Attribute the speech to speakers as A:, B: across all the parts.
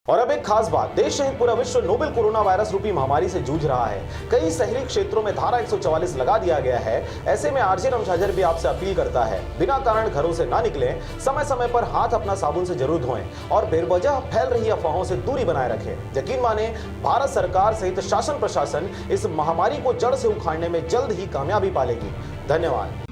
A: और अब एक खास बात, देश सहित पूरा विश्व नोवेल कोरोना वायरस रूपी महामारी से जूझ रहा है। कई शहरी क्षेत्रों में धारा 144 लगा दिया गया है। ऐसे में आरजे रमझाझर भी आपसे अपील करता है, बिना कारण घरों से ना निकलें, समय समय पर हाथ अपना साबुन से जरूर धोएं और बेवजह फैल रही अफवाहों से दूरी बनाए रखें। यकीन माने, भारत सरकार सहित शासन प्रशासन इस महामारी को जड़ से उखाड़ने में जल्द ही कामयाबी पालेगी। धन्यवाद।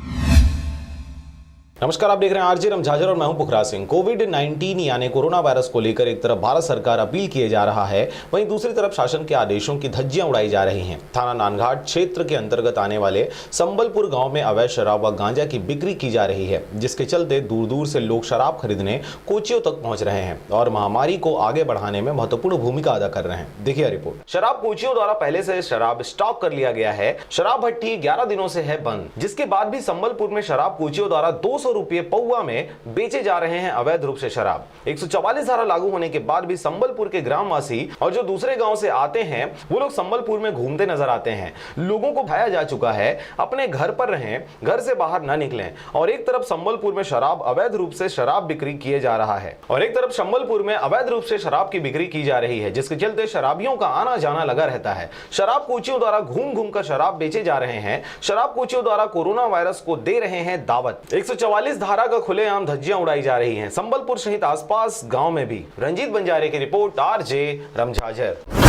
A: नमस्कार, आप देख रहे हैं आरजे रमझाझर और मैं हूं पुखराज सिंह। कोविड-19 यानी कोरोना वायरस को लेकर एक तरफ भारत सरकार अपील किए जा रहा है, वहीं दूसरी तरफ शासन के आदेशों की धज्जियां उड़ाई जा रही हैं। थाना नानघाट क्षेत्र के अंतर्गत आने वाले संबलपुर गांव में अवैध शराब व गांजा की बिक्री की जा रही है, जिसके चलते दूर दूर से लोग शराब खरीदने कोचियों तक पहुंच रहे हैं और महामारी को आगे बढ़ाने में महत्वपूर्ण भूमिका अदा कर रहे हैं। देखिए रिपोर्ट। शराब कोचियों द्वारा पहले से शराब स्टॉक कर लिया गया है। शराब भट्टी 11 दिनों से है बंद, जिसके बाद भी संबलपुर में शराब कोचियों द्वारा 200 रुपये पौवा में बेचे जा रहे हैं अवैध रूप से शराब। 144 धारा लागू होने के बाद भी संबलपुर के ग्रामवासी और जो दूसरे गांव से आते हैं वो लोग संबलपुर में घूमते नजर आते हैं। लोगों को बताया जा चुका है अपने घर पर रहें, घर से बाहर ना निकलें। और एक तरफ संबलपुर में शराब अवैध रूप से शराब बिक्री किए जा रहा है और एक तरफ संबलपुर में अवैध रूप से शराब की बिक्री की जा रही है, जिसके चलते शराबियों का आना जाना लगा रहता है। शराब कोचियों द्वारा घूम घूम कर शराब बेचे जा रहे हैं। शराब कोचियों द्वारा कोरोना वायरस को दे रहे हैं दावत। 144 धारा का खुलेआम धज्जियां उड़ाई जा रही हैं। संबलपुर सहित आसपास गांव में भी। रंजीत बंजारे की रिपोर्ट, आरजे रमझाझर।